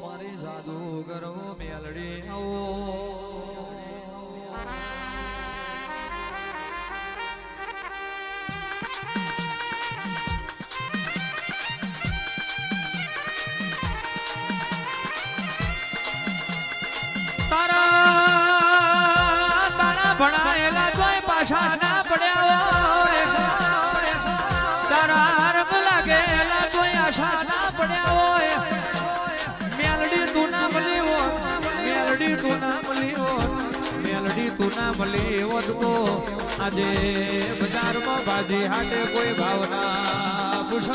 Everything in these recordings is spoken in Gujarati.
મારી સાધુ ગરવ મેલડી આવો તારા ભણાયેલા કોઈ પાછા ના પડ્યા તારા રંગ લાગેલા કોઈ આશા ના પડ્યા હોય મેલડી તું ના મળી હોત મેલડી તું ના મળી હોત મેલડી તું ના મળી હોત તો આજે બજારમાં ભાજી હાટે કોઈ ભાવના પુષત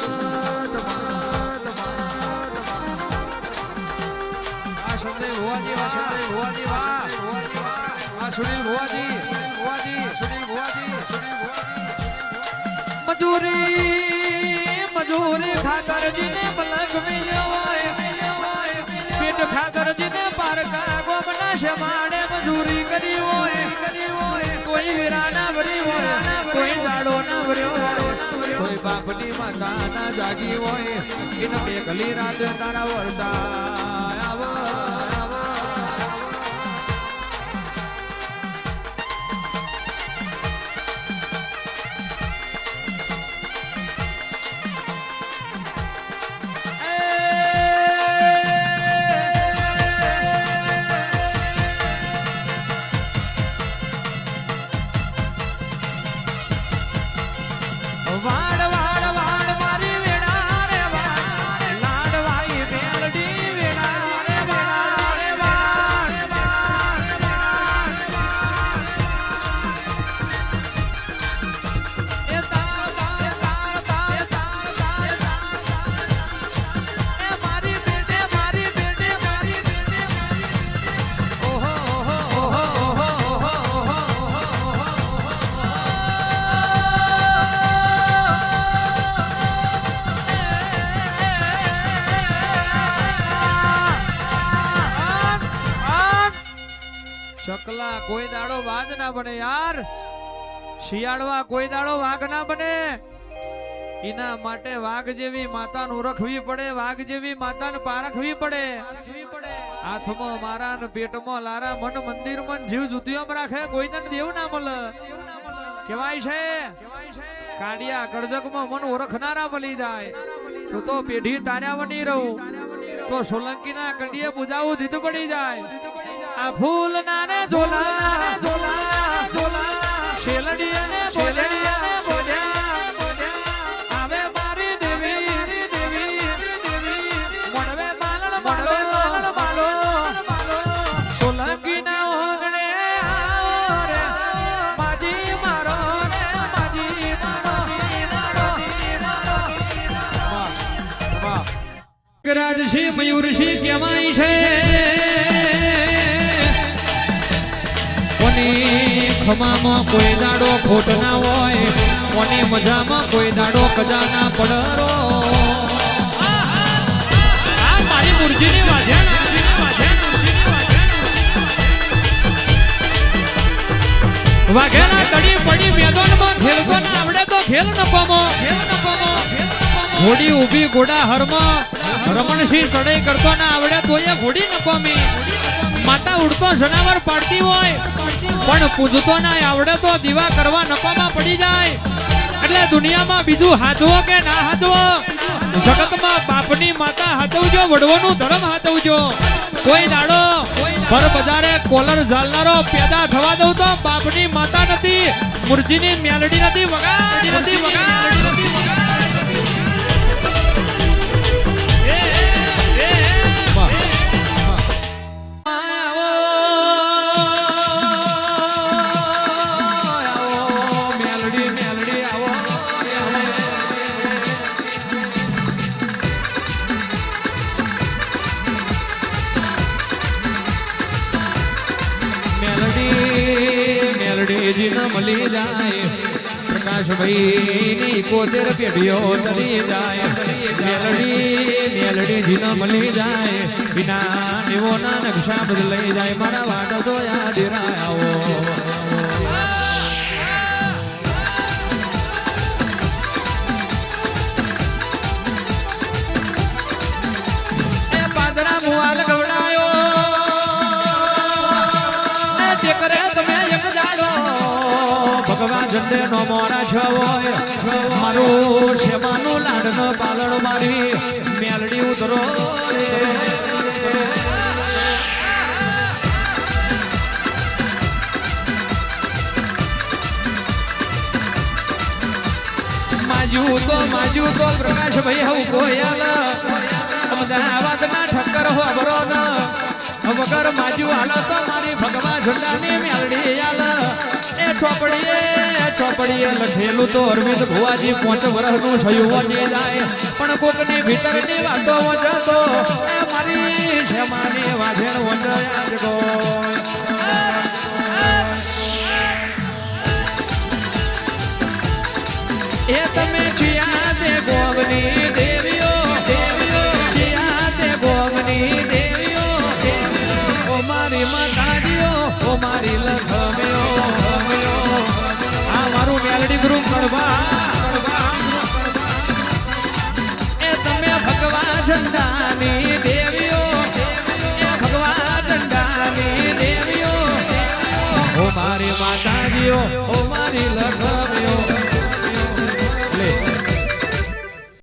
સુનિલ ભુવાજી સુનિલ ભુવાજી મજૂરી ખાતરજીને પલક મિલ્યો હોય પેટ ખાતરજીને પારકા ગોમના શમાડે મજૂરી કરી હોય કોઈ વીરા ના ભરી હોય કોઈ દાડો ના ભર્યો કોઈ બાપની માતા ના જાગી હોય એને મેઘલી રાત તારા વરતા આવ ચકલા કોઈ દાડો વાઘ ના બને યાર શિયાળવા કોઈ દાડો વાઘ ના બને એના માટે વાઘ જેવી માતાને ઓળખવી પડે વાઘ જેવી માતાને પારખવી પડે હાથમાં મારા ને પેટમાં લારા મન મંદિર મન જીવ જુતિયોમાં રાખે કોઈ તને દેવ ના મળે કેવાય છે કાડિયા કડજકમાં મન ઓળખનારા મળી જાય તો પેઢી તાર્યાવની રહું તો સોલંકીના કંડીએ પૂજાવું દીધું પડી જાય આ ફૂલ નાને ઝોલા શેલડી અને બોલ્યા આવે મારી દેવી મણવે માલણ માલો સોલંકી ના ઓગણે રે માજી મારો રાજસિંહ મયુરસિંહ કહેવાય છે ખમામાં કોઈ દાડો ખોટ ના હોય કોની મજામાં કોઈ દાડો કજા ના પડરો આ મારી મુરજીની વાઘેલા કડી પડી મેદાનમાં ખેલતો ના આવડે તો ખેલ નકોમો ઘોડી ઊભી ઘોડા હરમાં રમણસિંહ ચડાઈ કરતો ના આવડે તો એ ઘોડી નકોમી માતા ઉડતો જનાવર પાડતી હોય પણ પૂજતો ના આવડે તો દીવા કરવા નકોમાં પડી જાય એટલે દુનિયામાં બીજું હાથવો કે ના હાથવો જગતમાં બાપની માતા હાથવજો વડવાનું ધર્મ હાથવજો કોઈ દાડો ભર બજારે કોલર ઝાલનારો પેદા થવા દઉં તો બાપની માતા નથી મુરજીની મેલડી નથી વગાડી નથી મળી જાય પ્રકાશભાઈ ની 71 પેઢીઓ તરી જાય મેલડી જીનો મળી જાય વિના એવો ના નકશા બદલાઈ જાય મારા વાડ જોયા ડેરાવો ઝંડે નો મોરા છવોય મારું શેમાનું લાડનો પાલણ મારી મેલડી ઉતરો માજુ તો પ્રકાશ ભાઈ હું કોયલ અમદાવાદ ના ઠક્કર હો બરો ન વગર માજુ હાલ તો મારી ભગવા ઝંડાની મેલડી આલ એ ચોપડીએ લખેલું તો અરવિંદ ભુવાજી 5 વર્ષનું થયું વચે જાય પણ કોકની ભીતરની વાતો વચતો એ મારી શેમાની વાજેણ વચયા જ ગો એ તમે ચિયા દે ગોવની દેવીઓ ચિયા દે ગોવની દેવીઓ ઓ મારી માતાજીઓ ઓ મારી લખમ્યો આ મારું મેલડી ગ્રુપ કડવા એ તમે ભગવા ઝંડાની દેવીઓ એ ભગવા ઝંડાની દેવીઓ ઓ મારી માતાજીઓ ઓ મારી લખ